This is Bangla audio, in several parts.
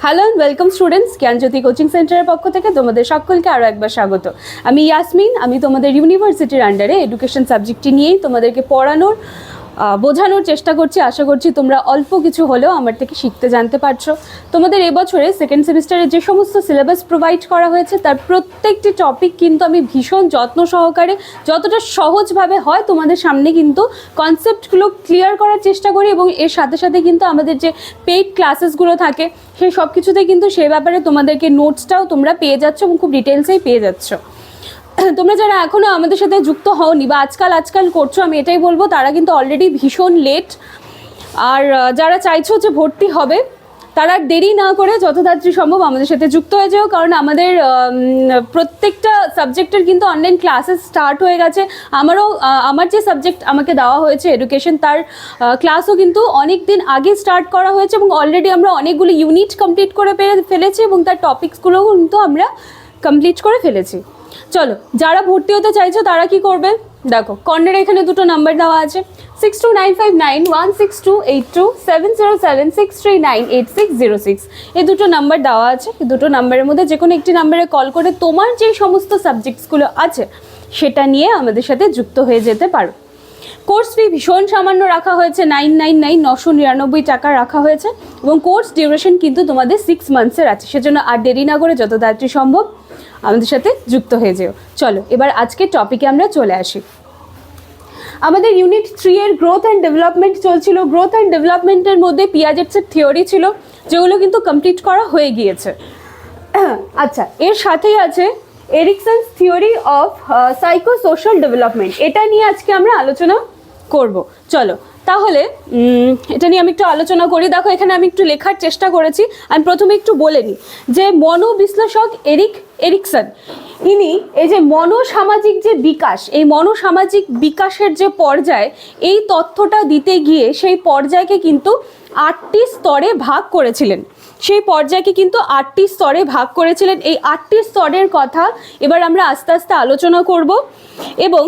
Hello and welcome students, Gyanjyoti coaching সেন্টারের পক্ষ থেকে তোমাদের সকলকে আরও একবার স্বাগত। আমি ইয়াসমিন, আমি তোমাদের ইউনিভার্সিটির আন্ডারে এডুকেশন সাবজেক্টটি নিয়েই তোমাদেরকে পড়ানোর বোঝানোর চেষ্টা করছি। আশা করছি তোমরা অল্প কিছু হলেও আমার থেকে শিখতে জানতে পারছো। তোমাদের এবছরে সেকেন্ড সেমিস্টারে যে সমস্ত সিলেবাস প্রোভাইড করা হয়েছে তার প্রত্যেকটি টপিক কিন্তু আমি ভীষণ যত্ন সহকারে যতটা সহজভাবে হয় তোমাদের সামনে কিন্তু কনসেপ্টগুলো ক্লিয়ার করার চেষ্টা করি, এবং এর সাথে সাথে কিন্তু আমাদের যে পেইড ক্লাসেসগুলো থাকে সেই সব কিছুতে কিন্তু সে ব্যাপারে তোমাদেরকে নোটসটাও তোমরা পেয়ে যাচ্ছ এবং খুব ডিটেলসেই পেয়ে যাচ্ছ। তোমরা যারা এখনও আমাদের সাথে যুক্ত হওনি বা আজকাল করছো, আমি এটাই বলবো তারা কিন্তু অলরেডি ভীষণ লেট। আর যারা চাইছো যে ভর্তি হবে তারা দেরি না করে যত তাড়াতাড়ি সম্ভব আমাদের সাথে যুক্ত হয়ে যাও, কারণ আমাদের প্রত্যেকটা সাবজেক্টের কিন্তু অনলাইন ক্লাসেস স্টার্ট হয়ে গেছে। আমার যে সাবজেক্ট আমাকে দেওয়া হয়েছে এডুকেশন, তার ক্লাসও কিন্তু অনেক দিন আগে স্টার্ট করা হয়েছে এবং অলরেডি আমরা অনেকগুলো ইউনিট কমপ্লিট করে ফেলেছি এবং তার টপিকসগুলোও কিন্তু আমরা কমপ্লিট করে ফেলেছি। চলো, যারা ভর্তি হতে চাইছো তারা কি করবে দেখো, কর্নারে এখানে দুটো নাম্বার দেওয়া আছে 6295916282 7076398606। এই দুটো নাম্বার দেওয়া আছে। এই দুটো নাম্বারের মধ্যে যে কোনো একটি নাম্বারে কল করে তোমার যে সমস্ত সাবজেক্টসগুলো আছে সেটা নিয়ে আমাদের সাথে যুক্ত হয়ে যেতে পারো। কোর্স ফি ভীষণ সামান্য রাখা হয়েছে, 999 টাকা রাখা হয়েছে, এবং কোর্স ডিউরেশন কিন্তু তোমাদের 6 মান্থসের আছে। সেজন্য আর দেরি না করে যত তাড়াতাড়ি সম্ভব আমাদের সাথে যুক্ত হয়ে যেও। চলো এবার আজকের টপিকে আমরা চলে আসি। আমাদের ইউনিট 3 এর গ্রোথ অ্যান্ড ডেভেলপমেন্ট চলছিল। গ্রোথ অ্যান্ড ডেভেলপমেন্টের মধ্যে পিয়াজেটসের থিওরি ছিল, যেগুলো কিন্তু কমপ্লিট করা হয়ে গিয়েছে। আচ্ছা, এর সাথেই আছে এরিকসনস থিওরি অফ সাইকোসোশ্যাল ডেভেলপমেন্ট। এটা নিয়ে আজকে আমরা আলোচনা করব। চলো তাহলে এটা নিয়ে আমি একটু আলোচনা করি। দেখো, এখানে আমি একটু লেখার চেষ্টা করেছি। আমি প্রথমে একটু বলে নিই যে মনোবিশ্লেষক এরিকসন, ইনি এই যে মনোসামাজিক যে বিকাশ, এই মনোসামাজিক বিকাশের যে পর্যায়, এই তথ্যটা দিতে গিয়ে সেই পর্যায়কে কিন্তু 8টি স্তরে ভাগ করেছিলেন। সেই পর্যায়কে কিন্তু 8টি স্তরে ভাগ করেছিলেন। এই 8টি স্তরের কথা এবার আমরা আস্তে আস্তে আলোচনা করব। এবং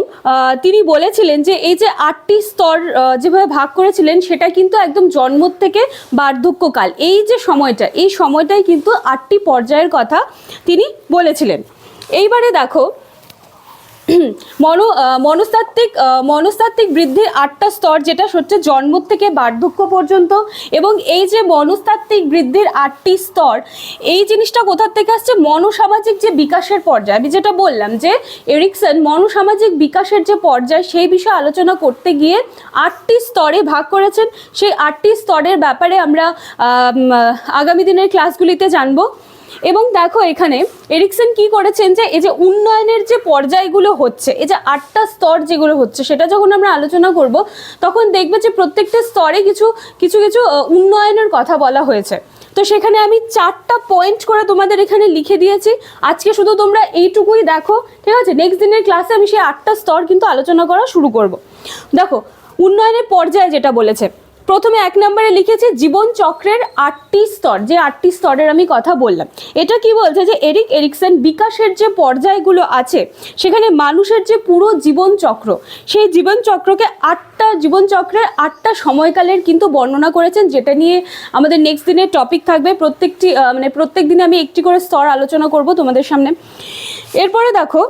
তিনি বলেছিলেন যে এই যে 8টি স্তর যেভাবে ভাগ করেছিলেন সেটা কিন্তু একদম জন্ম থেকে বার্ধক্যকাল, এই যে সময়টা, এই সময়টাই কিন্তু 8টি পর্যায়ের কথা তিনি বলেছিলেন। এইবারে দেখো, মনস্তাত্ত্বিক বৃদ্ধির 8টা স্তর, যেটা হচ্ছে জন্ম থেকে বার্ধক্য পর্যন্ত। এবং এই যে মনস্তাত্ত্বিক বৃদ্ধির 8টি স্তর, এই জিনিসটা কোথার থেকে আসছে? মনোসামাজিক যে বিকাশের পর্যায়, আমি যেটা বললাম যে এরিকসন মনোসামাজিক বিকাশের যে পর্যায় সেই বিষয়ে আলোচনা করতে গিয়ে 8টি স্তরে ভাগ করেছেন। সেই 8টি স্তরের ব্যাপারে আমরা আগামী দিনের ক্লাসগুলিতে জানবো। এবং দেখো, এখানে এরিকসন কি করেছেন যে এই যে উন্নয়নের যে পর্যায়গুলো হচ্ছে, এই যে 8টা স্তর যেগুলো হচ্ছে, সেটা যখন আমরা আলোচনা করব তখন দেখবে যে প্রত্যেকটা স্তরে কিছু কিছু কিছু উন্নয়নের কথা বলা হয়েছে। তো সেখানে আমি 4টা পয়েন্ট করে তোমাদের এখানে লিখে দিয়েছি। আজকে শুধু তোমরা এইটুকুই দেখো, ঠিক আছে? নেক্সট দিনের ক্লাসে আমি সেই 8টা স্তর কিন্তু আলোচনা করা শুরু করব। দেখো, উন্নয়নের পর্যায় যেটা বলেছে, প্রথমে 1 নম্বরে লিখেছে জীবন চক্রের 8টি স্তর, যে 8টি স্তরের আমি কথা বললাম। এটা কি বলছে যে এরিকসন বিকাশের যে পর্যায়গুলো আছে সেখানে মানুষের যে পুরো জীবন চক্র, সেই জীবন চক্রকে 8টা জীবন চক্রের 8টা সময়কালের কিন্তু বর্ণনা করেছেন, যেটা নিয়ে আমাদের নেক্সট দিনের টপিক থাকবে। প্রত্যেক দিনে আমি একটি করে স্তর আলোচনা করব তোমাদের সামনে। এরপরে দেখো,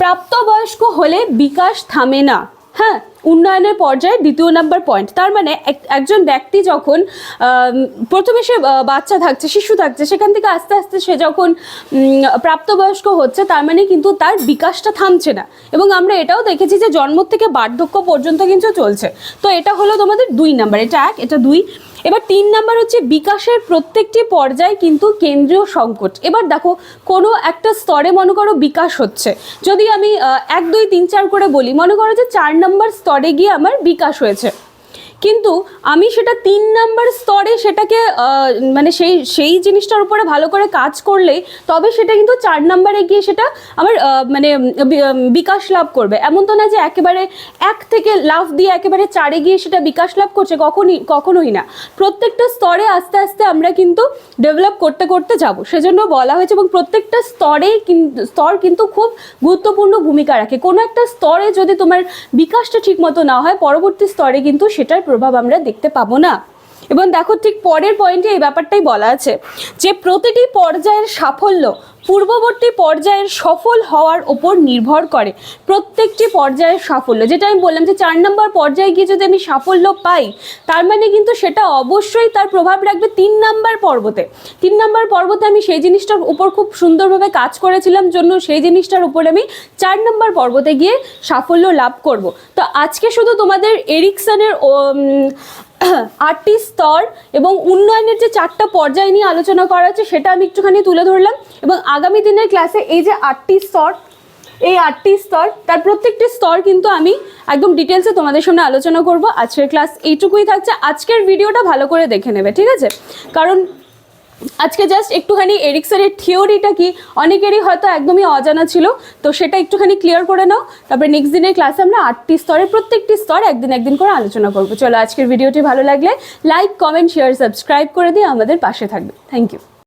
প্রাপ্তবয়স্ক হলে বিকাশ থামে না। হ্যাঁ, উন্নয়নের পর্যায়ে 2 নম্বর পয়েন্ট। তার মানে একজন ব্যক্তি যখন প্রথমে সে বাচ্চা থাকছে, শিশু থাকছে, সেখান থেকে আস্তে আস্তে সে যখন প্রাপ্তবয়স্ক হচ্ছে, তার মানে কিন্তু তার বিকাশটা থামছে না। এবং আমরা এটাও দেখেছি যে জন্ম থেকে বার্ধক্য পর্যন্ত কিন্তু চলছে। তো এটা হলো তোমাদের 2 নাম্বার, এটা 1, এটা 2। এবার 3 নাম্বার হচ্ছে বিকাশের প্রত্যেকটি পর্যায়ে কিন্তু কেন্দ্রীয় সংকট। এবার দেখো, কোনো একটা স্তরে মনে করো বিকাশ হচ্ছে, যদি আমি 1 2 3 4 করে বলি, মনে করো যে 4 নম্বর স্তরে গিয়ে আমার বিকাশ হয়েছে, কিন্তু আমি সেটা 3 নাম্বার স্তরে সেটাকে সেই জিনিসটার উপরে ভালো করে কাজ করলে তবে সেটা কিন্তু 4 নাম্বারে গিয়ে সেটা আমার বিকাশ লাভ করবে। এমন তো না যে একেবারে 1 থেকে লাফ দিয়ে একেবারে 4-এ গিয়ে সেটা বিকাশ লাভ করছে, কখনোই না। প্রত্যেকটা স্তরে আস্তে আস্তে আমরা কিন্তু ডেভেলপ করতে করতে যাব, সেজন্য বলা হয়েছে। এবং প্রত্যেকটা স্তর কিন্তু খুব গুরুত্বপূর্ণ ভূমিকা রাখে। কোনো একটা স্তরে যদি তোমার বিকাশটা ঠিক মতো না হয়, পরবর্তী স্তরে কিন্তু সেটার প্রভাব আমরা দেখতে পাবো না। এবং দেখো ঠিক পরের পয়েন্টে এই ব্যাপারটাই বলা আছে যে প্রতিটি পর্যায়ের সাফল্য পূর্ববর্তী পর্যায়ের সফল হওয়ার ওপর নির্ভর করে। প্রত্যেকটি পর্যায়ের সাফল্য, যেটা আমি বললাম যে 4 নম্বর পর্যায়ে গিয়ে যদি আমি সাফল্য পাই, তার মানে কিন্তু সেটা অবশ্যই তার প্রভাব রাখবে 3 নম্বর পর্বতে। 3 নম্বর পর্বতে আমি সেই জিনিসটার উপর খুব সুন্দরভাবে কাজ করেছিলাম জন্য সেই জিনিসটার উপর আমি 4 নম্বর পর্বতে গিয়ে সাফল্য লাভ করব। তো আজকে শুধু তোমাদের এরিকসনের 8টি স্তর এবং উন্নয়নের যে 4টা পর্যায় নিয়ে আলোচনা করা হচ্ছে সেটা আমি একটুখানি তুলে ধরলাম, এবং আগামী দিনের ক্লাসে এই যে 8টি স্তর, এই 8টি স্তর, তার প্রত্যেকটি স্তর কিন্তু আমি একদম ডিটেলসে তোমাদের সামনে আলোচনা করব। আজকের ক্লাস এইটুকুই থাকছে। আজকের ভিডিওটা ভালো করে দেখে নেবে, ঠিক আছে? কারণ আজকে জাস্ট একটুখানি এরিকসনের থিওরিটা কি অনেকেরই হয়তো একদমই অজানা ছিল, তো সেটা একটুখানি ক্লিয়ার করে নাও। তারপরে নেক্সট দিনের ক্লাসে আমরা 8টি স্তরের প্রত্যেকটি স্তর একদিন করে আলোচনা করবো। চলো, আজকের ভিডিওটি ভালো লাগলে লাইক, কমেন্ট, শেয়ার, সাবস্ক্রাইব করে দিয়ে আমাদের পাশে থাকবে। Thank you.